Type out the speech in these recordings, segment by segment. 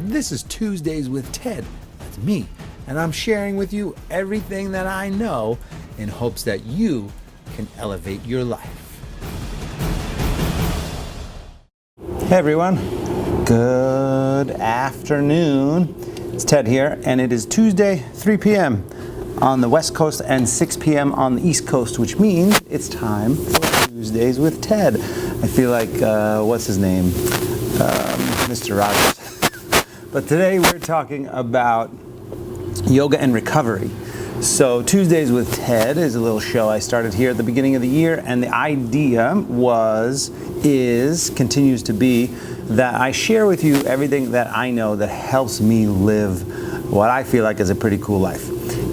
This is Tuesdays with Ted. That's me. And I'm sharing with you everything that I know in hopes that you can elevate your life. Hey everyone. Good afternoon. It's Ted here, and it is Tuesday, 3 p.m. on the West Coast and 6 p.m. on the East Coast, which means it's time for Tuesdays with Ted. I feel like, what's his name? Mr. Rogers. But today we're talking about yoga and recovery. So Tuesdays with Ted is a little show I started here at the beginning of the year, and the idea continues to be that I share with you everything that I know that helps me live what I feel like is a pretty cool life.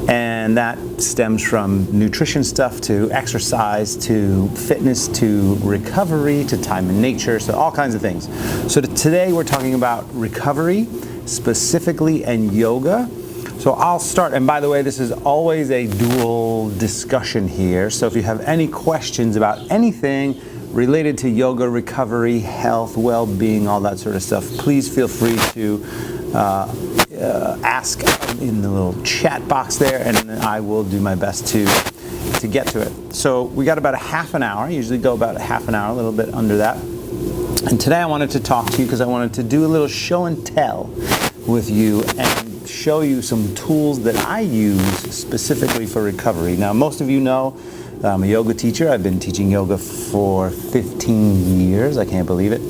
And that stems from nutrition stuff to exercise to fitness to recovery to time in nature, so all kinds of things. So today we're talking about recovery specifically and yoga. So I'll start, and by the way, this is always a dual discussion here. So if you have any questions about anything related to yoga, recovery, health, well-being, all that sort of stuff, please feel free to ask in the little chat box there, and I will do my best to get to it. So we got about a half an hour. I usually go about a half an hour, a little bit under that. And today I wanted to talk to you because I wanted to do a little show and tell with you and show you some tools that I use specifically for recovery. Now, most of you know I'm a yoga teacher. I've been teaching yoga for 15 years. I can't believe it.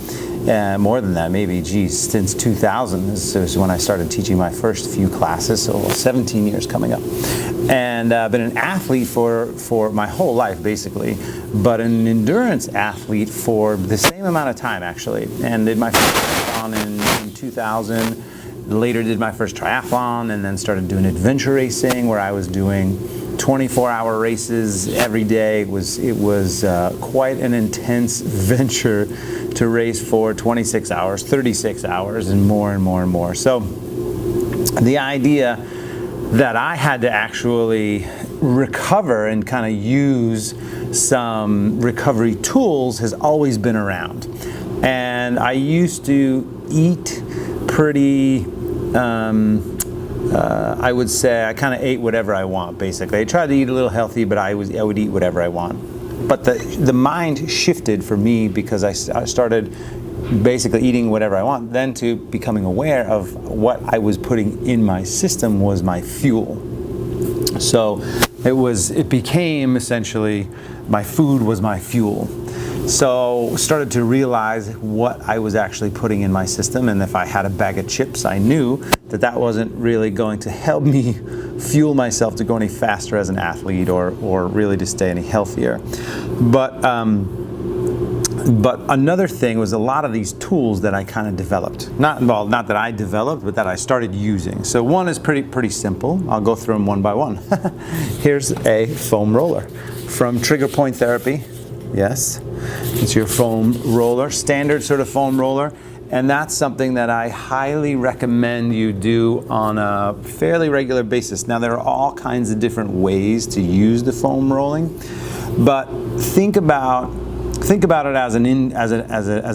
More than that, maybe, since 2000 is when I started teaching my first few classes, so 17 years coming up. And I've been an athlete for my whole life, basically, but an endurance athlete for the same amount of time, actually. And did my first marathon in 2000. Later did my first triathlon, and then started doing adventure racing, where I was doing 24-hour races every day. It was quite an intense venture to race for 26 hours, 36 hours, and more and more and more. So the idea that I had to actually recover and kind of use some recovery tools has always been around. And I used to eat pretty, I would say I kind of ate whatever I want, basically. I tried to eat a little healthy, but I would eat whatever I want. But the mind shifted for me because I started basically eating whatever I want, then to becoming aware of what I was putting in my system was my fuel. So it became essentially my food was my fuel. So started to realize what I was actually putting in my system, and if I had a bag of chips, I knew that wasn't really going to help me fuel myself to go any faster as an athlete or really to stay any healthier. But another thing was a lot of these tools that I kind of developed. Not that I developed, but that I started using. So one is pretty simple. I'll go through them one by one. Here's a foam roller from Trigger Point Therapy. Yes, it's your foam roller, standard sort of foam roller. And that's something that I highly recommend you do on a fairly regular basis. Now, there are all kinds of different ways to use the foam rolling, but think about it as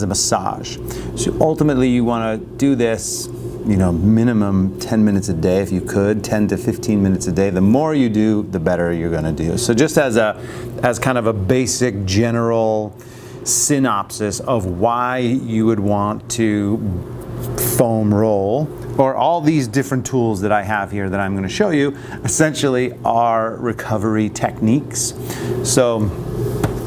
a massage. So ultimately, you want to do this, minimum 10 minutes a day if you could, 10 to 15 minutes a day. The more you do, the better you're going to do. So just as kind of a basic general synopsis of why you would want to foam roll, or all these different tools that I have here that I'm going to show you, essentially are recovery techniques. So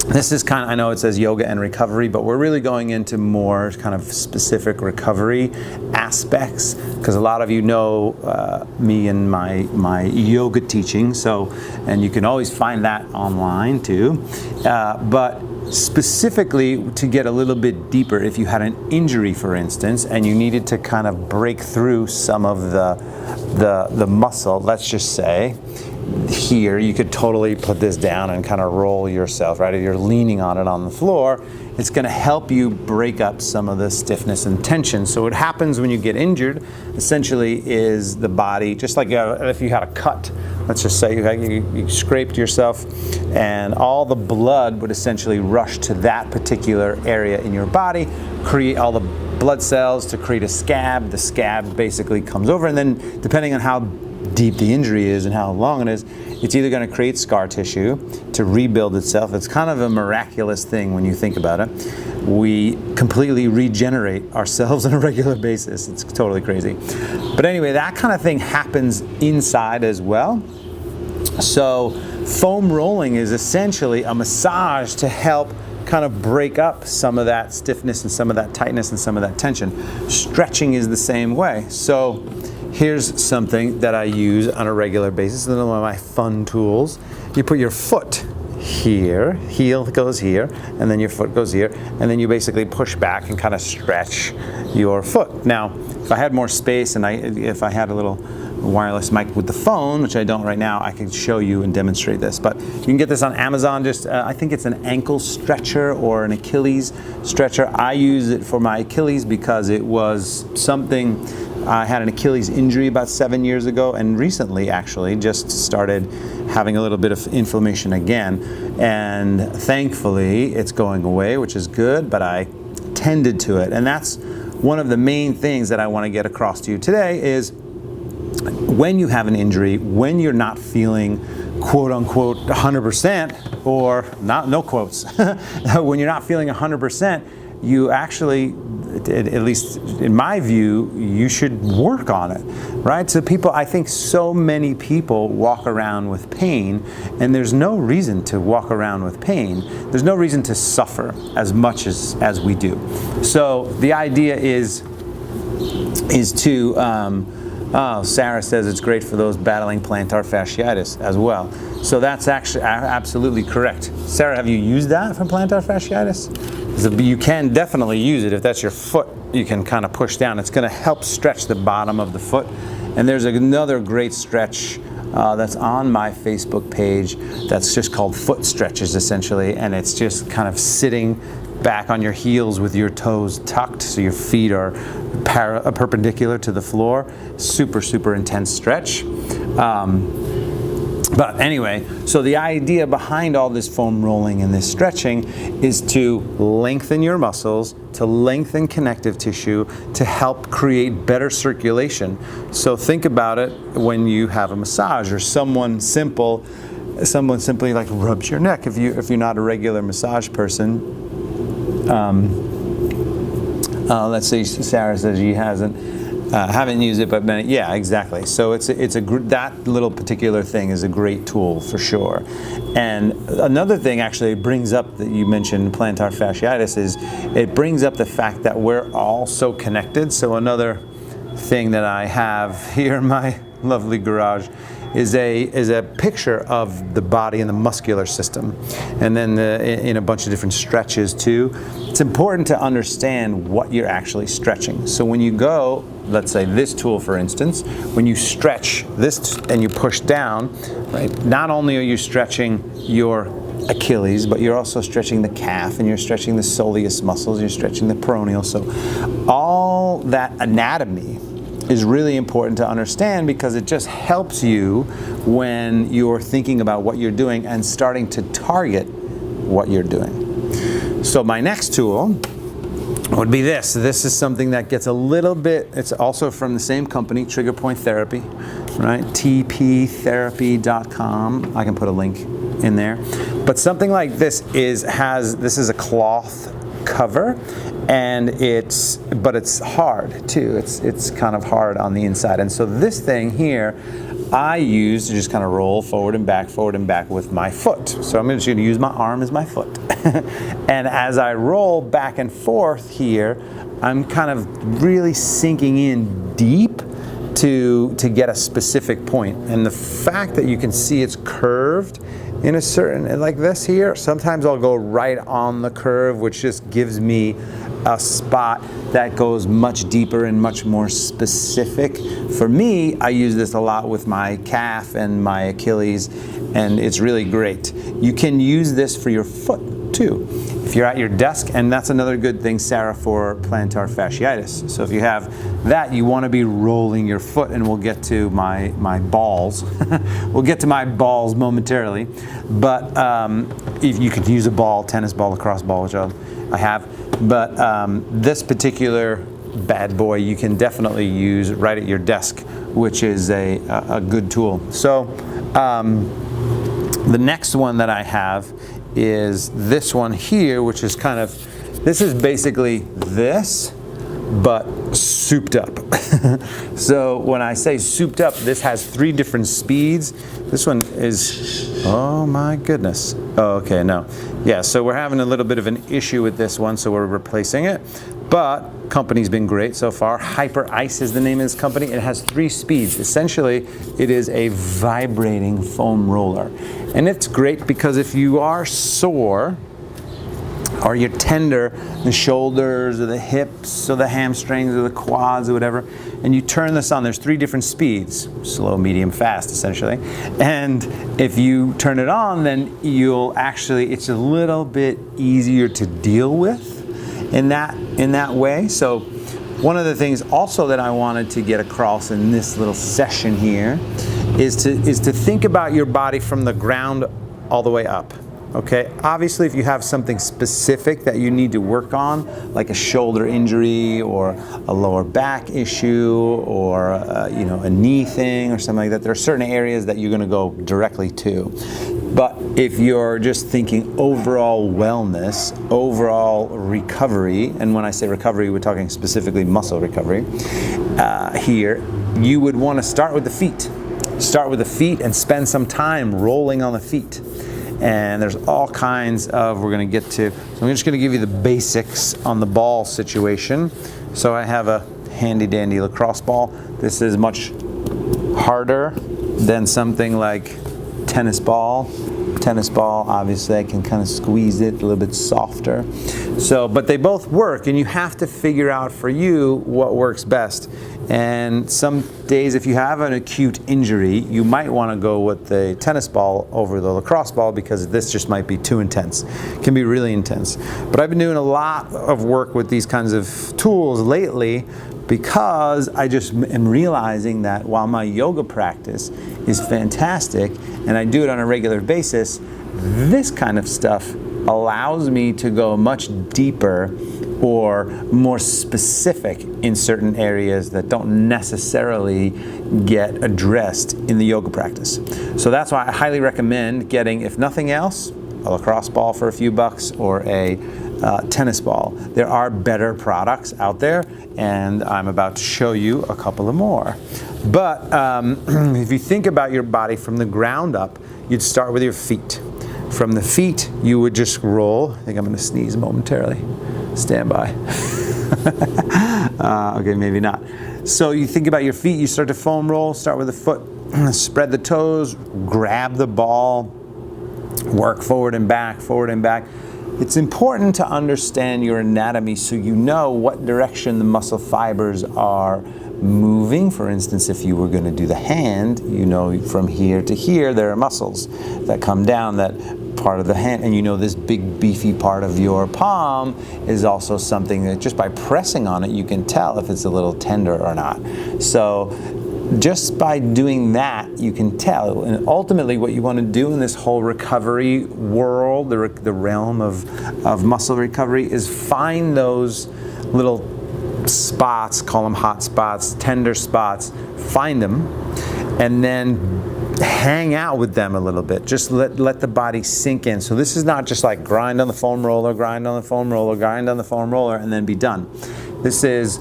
this is kind of, I know it says yoga and recovery, but we're really going into more kind of specific recovery aspects, because a lot of you know me and my yoga teaching, and you can always find that online too. But specifically to get a little bit deeper, if you had an injury, for instance, and you needed to kind of break through some of the muscle, let's just say, here, you could totally put this down and kind of roll yourself, right? If you're leaning on it on the floor, it's going to help you break up some of the stiffness and tension. So what happens when you get injured, essentially, is the body, just like if you had a cut, let's just say you scraped yourself, and all the blood would essentially rush to that particular area in your body, create all the blood cells to create a scab. The scab basically comes over, and then depending on how deep the injury is and how long it is, it's either going to create scar tissue to rebuild itself. It's kind of a miraculous thing when you think about it. We completely regenerate ourselves on a regular basis. It's totally crazy. But anyway, that kind of thing happens inside as well. So foam rolling is essentially a massage to help kind of break up some of that stiffness and some of that tightness and some of that tension. Stretching is the same way. So here's something that I use on a regular basis. One of my fun tools. You put your foot here, heel goes here, and then your foot goes here, and then you basically push back and kind of stretch your foot. Now, if I had more space and if I had a little wireless mic with the phone, which I don't right now, I could show you and demonstrate this. But you can get this on Amazon. I think it's an ankle stretcher or an Achilles stretcher. I use it for my Achilles because it was something. I had an Achilles injury about 7 years ago, and recently actually just started having a little bit of inflammation again. And thankfully it's going away, which is good, but I tended to it. And that's one of the main things that I want to get across to you today is when you have an injury, when you're not feeling quote unquote 100%, or no quotes, when you're not feeling 100%, you actually, at least in my view, you should work on it, right? So I think so many people walk around with pain, and there's no reason to walk around with pain. There's no reason to suffer as much as we do. So the idea is to, Sarah says it's great for those battling plantar fasciitis as well. So that's actually absolutely correct. Sarah, have you used that for plantar fasciitis? You can definitely use it if that's your foot. You can kind of push down. It's going to help stretch the bottom of the foot. And there's another great stretch that's on my Facebook page that's just called foot stretches essentially, and it's just kind of sitting back on your heels with your toes tucked so your feet are perpendicular to the floor. Super, super intense stretch. But anyway, so the idea behind all this foam rolling and this stretching is to lengthen your muscles, to lengthen connective tissue, to help create better circulation. So think about it when you have a massage or someone simply like rubs your neck. If you're not a regular massage person, let's say Sarah says she haven't used it, but yeah, exactly. So that little particular thing is a great tool for sure. And another thing actually it brings up that you mentioned plantar fasciitis is it brings up the fact that we're all so connected. So another thing that I have here in my lovely garage is a picture of the body and the muscular system, and then in a bunch of different stretches too. It's important to understand what you're actually stretching. So when you go, let's say this tool for instance, when you stretch this and you push down, right? Not only are you stretching your Achilles, but you're also stretching the calf, and you're stretching the soleus muscles, you're stretching the peroneal. So all that anatomy is really important to understand because it just helps you when you're thinking about what you're doing and starting to target what you're doing. So my next tool would be this. This is something that gets a little bit, it's also from the same company, Trigger Point Therapy, right? tptherapy.com. I can put a link in there. But something like this is a cloth cover, and it's hard too. It's kind of hard on the inside. And so this thing here I use to just kind of roll forward and back with my foot. So I'm just going to use my arm as my foot. And as I roll back and forth here, I'm kind of really sinking in deep to get a specific point. And the fact that you can see it's curved in a certain, like this here, sometimes I'll go right on the curve, which just gives me a spot that goes much deeper and much more specific. For me, I use this a lot with my calf and my Achilles, and it's really great. You can use this for your foot too. If you're at your desk, and that's another good thing, Sarah, for plantar fasciitis. So if you have that, you want to be rolling your foot, and we'll get to my balls. We'll get to my balls momentarily. But if you could use a ball, tennis ball, lacrosse ball, which I have. But this particular bad boy you can definitely use right at your desk, which is a good tool. So the next one that I have is this one here, which is kind of, this is basically this, but souped up. So when I say souped up, this has 3 different speeds. This one is, oh my goodness. Oh, okay, no. Yeah, so we're having a little bit of an issue with this one, so we're replacing it. But company's been great so far. Hyper Ice is the name of this company. It has 3 speeds. Essentially, it is a vibrating foam roller. And it's great because if you are sore, or you're tender, the shoulders or the hips or the hamstrings or the quads or whatever, and you turn this on, there's 3 different speeds, slow, medium, fast, essentially. And if you turn it on, then you'll actually, it's a little bit easier to deal with in that way. So one of the things also that I wanted to get across in this little session here is to think about your body from the ground all the way up. Okay, obviously if you have something specific that you need to work on, like a shoulder injury or a lower back issue or a knee thing or something like that, there are certain areas that you're going to go directly to. But if you're just thinking overall wellness, overall recovery, and when I say recovery, we're talking specifically muscle recovery, here, you would want to start with the feet. Start with the feet and spend some time rolling on the feet. And there's all kinds of, we're going to get to, so I'm just going to give you the basics on the ball situation. So I have a handy dandy lacrosse ball. This is much harder than something like tennis ball. Tennis ball, obviously I can kind of squeeze it, a little bit softer. So, but they both work, and you have to figure out for you what works best. And some days, if you have an acute injury, you might want to go with the tennis ball over the lacrosse ball because this just might be too intense. It can be really intense. But I've been doing a lot of work with these kinds of tools lately because I just am realizing that while my yoga practice is fantastic and I do it on a regular basis, this kind of stuff allows me to go much deeper or more specific in certain areas that don't necessarily get addressed in the yoga practice. So that's why I highly recommend getting, if nothing else, a lacrosse ball for a few bucks or a tennis ball. There are better products out there, and I'm about to show you a couple of more. But if you think about your body from the ground up, you'd start with your feet. From the feet, you would just roll. I think I'm going to sneeze momentarily. Stand by. Okay, maybe not. So you think about your feet, you start to foam roll, start with the foot, spread the toes, grab the ball, work forward and back, forward and back. It's important to understand your anatomy so you know what direction the muscle fibers are moving. For instance, if you were going to do the hand, you know from here to here there are muscles that come down that part of the hand, and you know this big beefy part of your palm is also something that just by pressing on it you can tell if it's a little tender or not. So just by doing that you can tell, and ultimately what you want to do in this whole recovery world, the realm of muscle recovery, is find those little spots, call them hot spots, tender spots, find them, and then hang out with them a little bit. Just let the body sink in. So this is not just like grind on the foam roller, grind on the foam roller, grind on the foam roller, and then be done. This is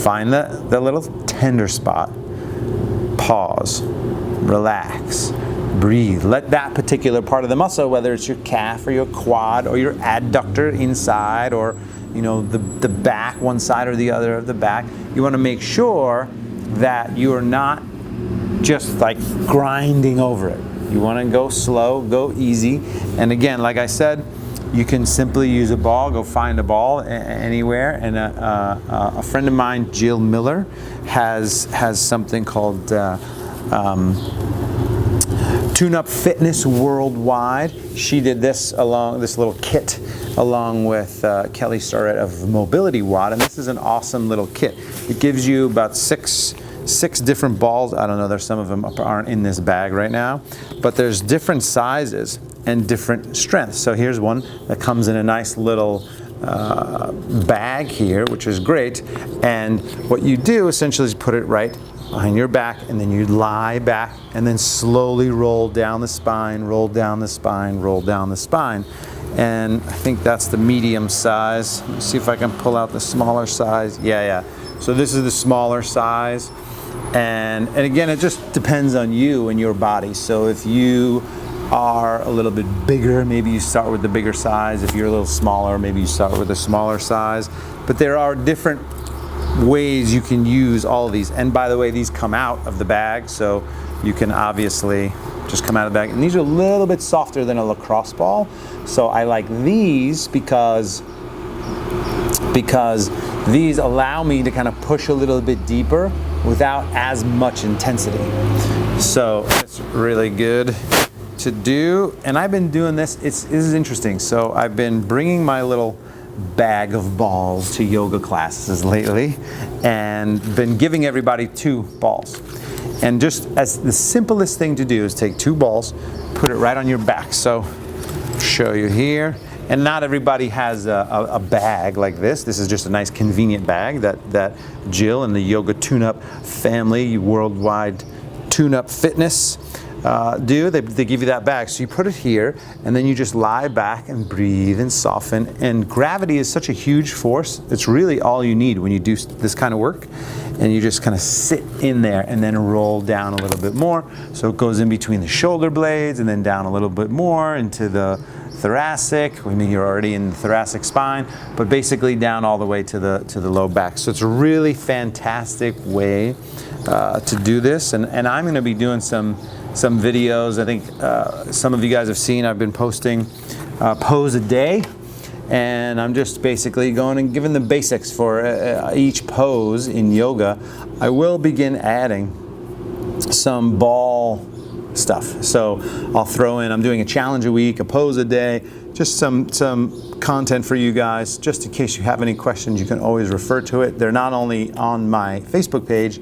find the little tender spot, pause, relax, breathe. Let that particular part of the muscle, whether it's your calf or your quad or your adductor inside or the back, one side or the other of the back, you want to make sure that you're not just like grinding over it. You want to go slow, go easy. And again, like I said, you can simply use a ball, go find a ball anywhere. And a friend of mine, Jill Miller, has something called Tune Up Fitness Worldwide. She did this little kit along with Kelly Starrett of Mobility Watt, and this is an awesome little kit. It gives you about six different balls. I don't know, there's some of them aren't in this bag right now, but there's different sizes and different strengths. So here's one that comes in a nice little bag here, which is great. And what you do essentially is put it right behind your back, and then you lie back and then slowly roll down the spine, roll down the spine, roll down the spine. And I think that's the medium size. Let me see if I can pull out the smaller size. Yeah. So this is the smaller size. And again, it just depends on you and your body. So if you are a little bit bigger, maybe you start with the bigger size. If you're a little smaller, maybe you start with a smaller size. But there are different ways you can use all of these. And by the way, these come out of the bag, so you can obviously just come out of the bag. And these are a little bit softer than a lacrosse ball. So I like these because these allow me to kind of push a little bit deeper without as much intensity. So it's really good to do. And I've been doing this, this is interesting. So I've been bringing my little bag of balls to yoga classes lately and been giving everybody 2 balls. And just as the simplest thing to do is take 2 balls, put it right on your back. So show you here. And not everybody has a bag like this. This is just a nice convenient bag that Jill and the Yoga Tune-Up family, Worldwide Tune-Up Fitness, do. They give you that bag. So you put it here, and then you just lie back and breathe and soften. And gravity is such a huge force. It's really all you need when you do this kind of work. And you just kind of sit in there and then roll down a little bit more. So it goes in between the shoulder blades and then down a little bit more into the thoracic. I mean, you're already in the thoracic spine, but basically down all the way to the low back. So it's a really fantastic way to do this. And I'm going to be doing some videos. I think some of you guys have seen, I've been posting pose a day, and I'm just basically going and giving the basics for each pose in yoga. I will begin adding some ball stuff. So I'll throw in, I'm doing a challenge a week, a pose a day, just some content for you guys, just in case you have any questions. You can always refer to it. They're not only on my Facebook page,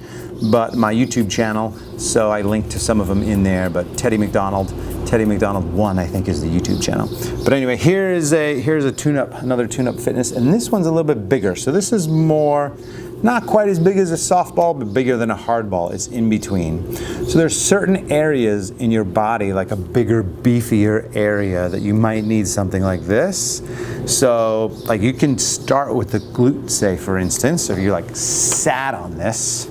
but my YouTube channel. So I link to some of them in there, but Teddy McDonald 1, I think, is the YouTube channel. But anyway, here's a tune-up, another tune-up fitness, and this one's a little bit bigger. So this is more, not quite as big as a softball, but bigger than a hard ball. It's in between. So there's certain areas in your body, like a bigger, beefier area, that you might need something like this. So like you can start with the glute, say, for instance. So if you like sat on this,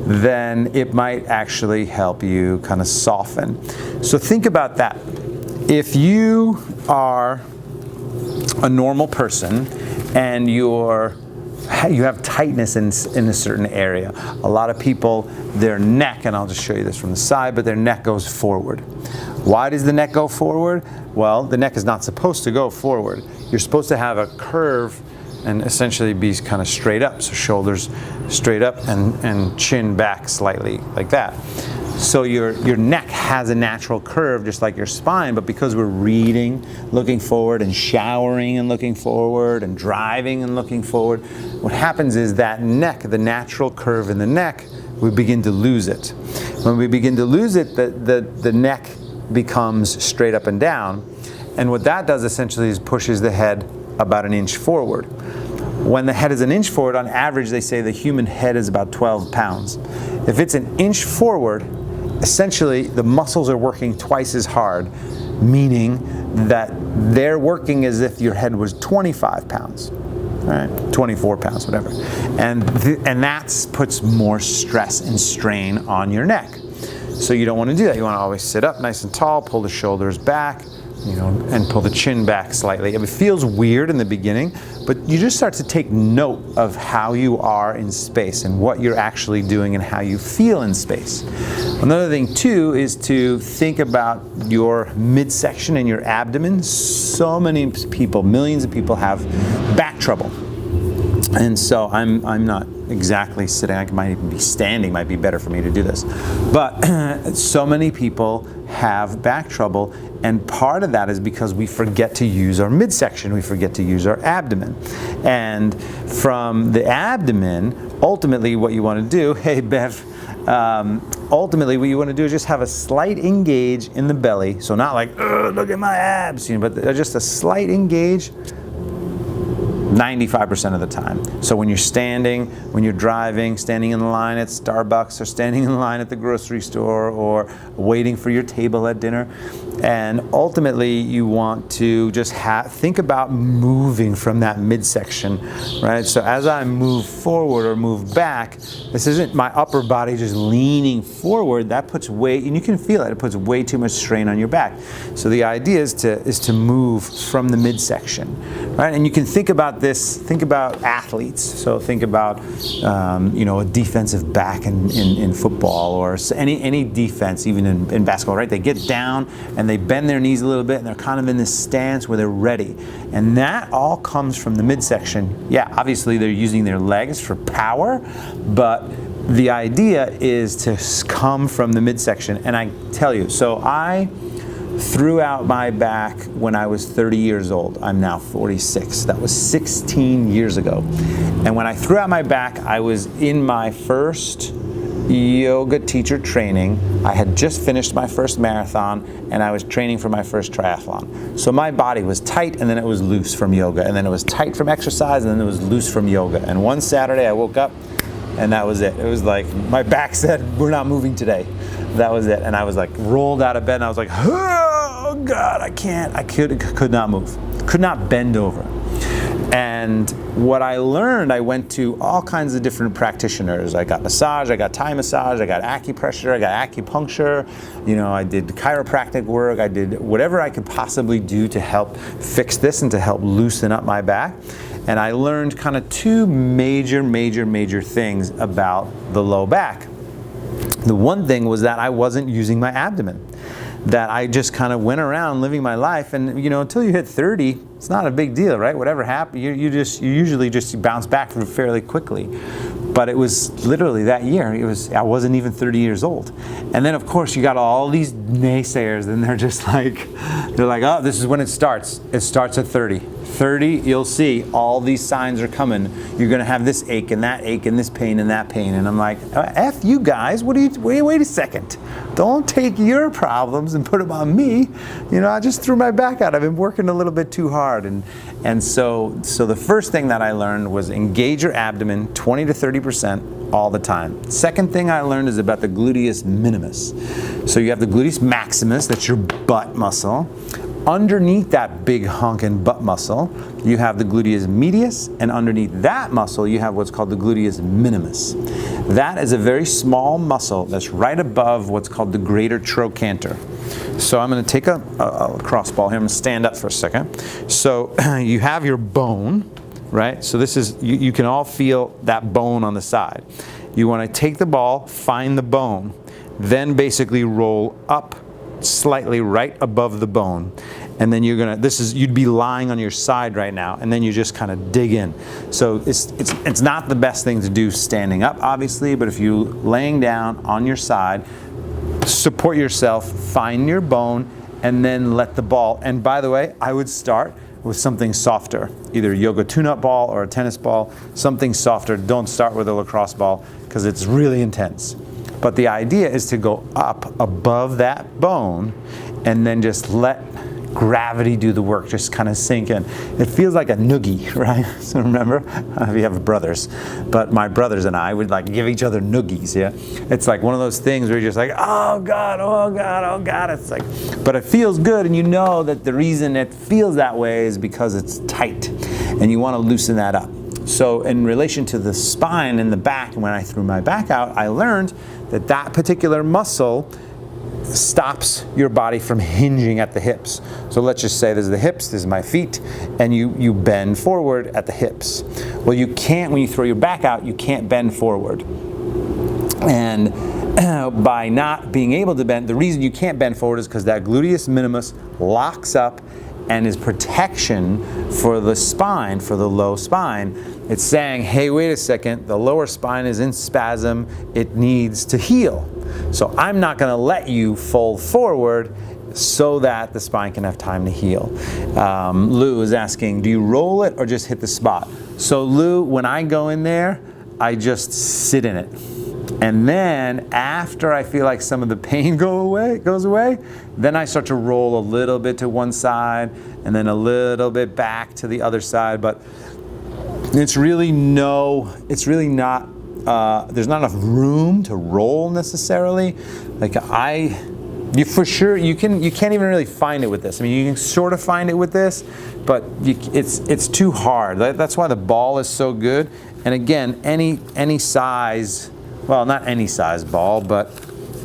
then it might actually help you kind of soften. So think about that. If you are a normal person and you have tightness in a certain area, a lot of people, their neck, and I'll just show you this from the side, but their neck goes forward. Why does the neck go forward? Well, the neck is not supposed to go forward. You're supposed to have a curve and essentially be kind of straight up. So shoulders straight up and chin back slightly like that. So your neck has a natural curve just like your spine, but because we're reading, looking forward, and showering and looking forward, and driving and looking forward, what happens is that neck, the natural curve in the neck, we begin to lose it. When we begin to lose it, the neck becomes straight up and down. And what that does essentially is pushes the head about an inch forward. When the head is an inch forward, on average, they say the human head is about 12 pounds. If it's an inch forward, essentially the muscles are working twice as hard, meaning that they're working as if your head was 25 pounds, right? 24 pounds, whatever. And that puts more stress and strain on your neck. So you don't want to do that. You want to always sit up nice and tall, pull the shoulders back, and pull the chin back slightly. It feels weird in the beginning, but you just start to take note of how you are in space and what you're actually doing and how you feel in space. Another thing too is to think about your midsection and your abdomen. So many people, millions of people, have back trouble. And so I'm not exactly sitting, I might even be standing, might be better for me to do this. But so many people have back trouble, and part of that is because we forget to use our midsection, we forget to use our abdomen. And from the abdomen, ultimately what you want to do, hey Bev, Ultimately, what you want to do is just have a slight engage in the belly. So not like, look at my abs, but just a slight engage 95% of the time. So when you're standing, when you're driving, standing in line at Starbucks, or standing in line at the grocery store, or waiting for your table at dinner. And ultimately, you want to just think about moving from that midsection, right? So as I move forward or move back, this isn't my upper body just leaning forward. That puts weight, and you can feel it puts way too much strain on your back. So the idea is to move from the midsection, right? And you can think about athletes. So think about a defensive back in football, or any defense, even in basketball, right? They get down and they bend their knees a little bit, and they're kind of in this stance where they're ready. And that all comes from the midsection. Yeah, obviously they're using their legs for power, but the idea is to come from the midsection. And I tell you, so I threw out my back when I was 30 years old. I'm now 46. That was 16 years ago. And when I threw out my back, I was in my first yoga teacher training. I had just finished my first marathon, and I was training for my first triathlon. So my body was tight, and then it was loose from yoga, and then it was tight from exercise, and then it was loose from yoga. And one Saturday I woke up, and that was it. It was like my back said, we're not moving today. That was it. And I was like rolled out of bed, and I was like, oh God, I can't. I could not move, could not bend over. And what I learned, I went to all kinds of different practitioners. I got massage, I got Thai massage, I got acupressure, I got acupuncture. I did chiropractic work. I did whatever I could possibly do to help fix this and to help loosen up my back. And I learned kind of two major things about the low back. The one thing was that I wasn't using my abdomen. That I just kind of went around living my life, and until you hit 30, it's not a big deal, right? Whatever happened, you usually just bounce back from fairly quickly. But it was literally that year. I wasn't even 30 years old, and then of course you got all these naysayers, and they're like, oh, this is when it starts. It starts at 30. 30, you'll see all these signs are coming. You're going to have this ache and this pain and that pain. And I'm like, F you guys, wait a second. Don't take your problems and put them on me. I just threw my back out. I've been working a little bit too hard. And so the first thing that I learned was engage your abdomen 20 to 30% all the time. Second thing I learned is about the gluteus minimus. So you have the gluteus maximus, that's your butt muscle. Underneath that big honking butt muscle, you have the gluteus medius, and underneath that muscle, you have what's called the gluteus minimus. That is a very small muscle that's right above what's called the greater trochanter. So I'm going to take a cross ball here. I'm going to stand up for a second. So you have your bone, right? So this is, you can all feel that bone on the side. You want to take the ball, find the bone, then basically roll up slightly right above the bone, and then you'd be lying on your side right now, and then you just kind of dig in. So it's not the best thing to do standing up, obviously, but if you laying down on your side, support yourself, find your bone, and then let the ball. And by the way, I would start with something softer, either a yoga tune-up ball or a tennis ball, something softer. Don't start with a lacrosse ball because it's really intense. But the idea is to go up above that bone and then just let gravity do the work, just kind of sink in. It feels like a noogie, right? So remember, we have brothers, but my brothers and I would give each other noogies, yeah? It's like one of those things where you're just like, oh God, oh God, oh God. It's like, but it feels good, and you know that the reason it feels that way is because it's tight, and you want to loosen that up. So in relation to the spine and the back, when I threw my back out, I learned that particular muscle stops your body from hinging at the hips. So let's just say there's the hips, there's my feet, and you bend forward at the hips. Well, you can't, when you throw your back out, you can't bend forward. And by not being able to bend, the reason you can't bend forward is because that gluteus minimus locks up and is protection for the spine, for the low spine. It's saying, hey, wait a second, the lower spine is in spasm, it needs to heal. So I'm not gonna let you fold forward so that the spine can have time to heal. Lou is asking, do you roll it or just hit the spot? So Lou, when I go in there, I just sit in it. And then after I feel like some of the pain goes away, then I start to roll a little bit to one side and then a little bit back to the other side. But it's really not, there's not enough room to roll necessarily. Like for sure, you can't even really find it with this. I mean, you can sort of find it with this, but it's too hard. That's why the ball is so good. And again, any size, well, not any size ball, but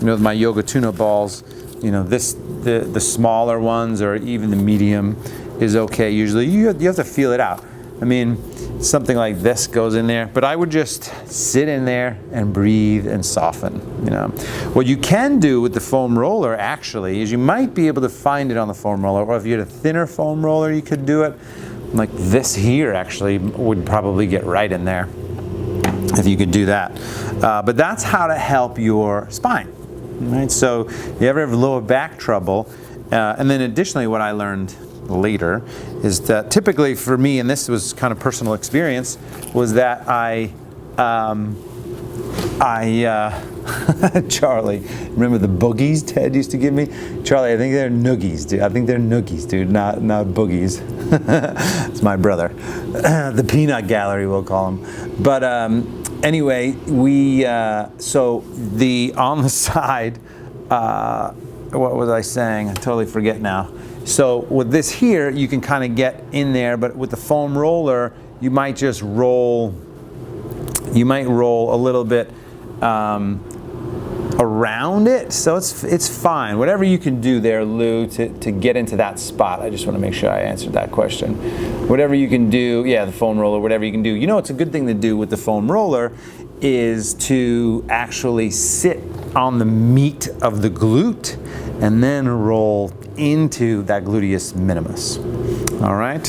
my yoga tune-up balls, the smaller ones or even the medium is okay. Usually, you have to feel it out. I mean, something like this goes in there, but I would just sit in there and breathe and soften. What you can do with the foam roller actually is you might be able to find it on the foam roller, or if you had a thinner foam roller, you could do it like this here. Actually, would probably get right in there if you could do that. But that's how to help your spine. Right? So you ever have lower back trouble, and then additionally, what I learned later is that typically for me, and this was kind of personal experience, was that Charlie, remember the boogies Ted used to give me? Charlie, I think they're noogies, dude. I think they're noogies, dude, not boogies. It's my brother. The peanut gallery, we'll call him. But anyway, so on the side, what was I saying? I totally forget now. So with this here, you can kind of get in there, but with the foam roller, you might just roll. You might roll a little bit around it, so it's fine. Whatever you can do there, Lou, to get into that spot. I just want to make sure I answered that question. Whatever you can do, yeah, the foam roller, whatever you can do. It's a good thing to do with the foam roller is to actually sit on the meat of the glute and then roll into that gluteus minimus. All right,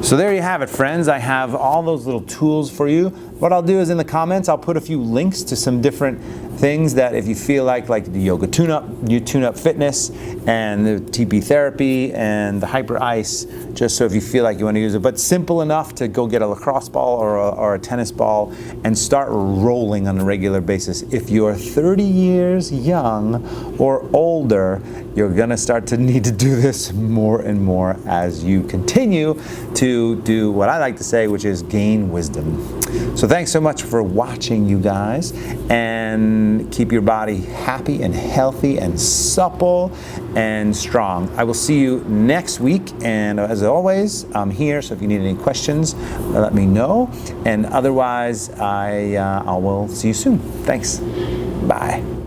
so there you have it, friends. I have all those little tools for you. What I'll do is in the comments, I'll put a few links to some different things that if you feel like the yoga tune-up, you tune-up fitness, and the TP therapy, and the hyper ice, just so if you feel like you want to use it. But simple enough to go get a lacrosse ball or a tennis ball and start rolling on a regular basis. If you're 30 years young or older, you're gonna start to need to do this more and more as you continue to do what I like to say, which is gain wisdom. So thanks so much for watching, you guys, and keep your body happy and healthy and supple and strong. I will see you next week, and as always, I'm here, so if you need any questions, let me know, and otherwise I will see you soon. Thanks. Bye.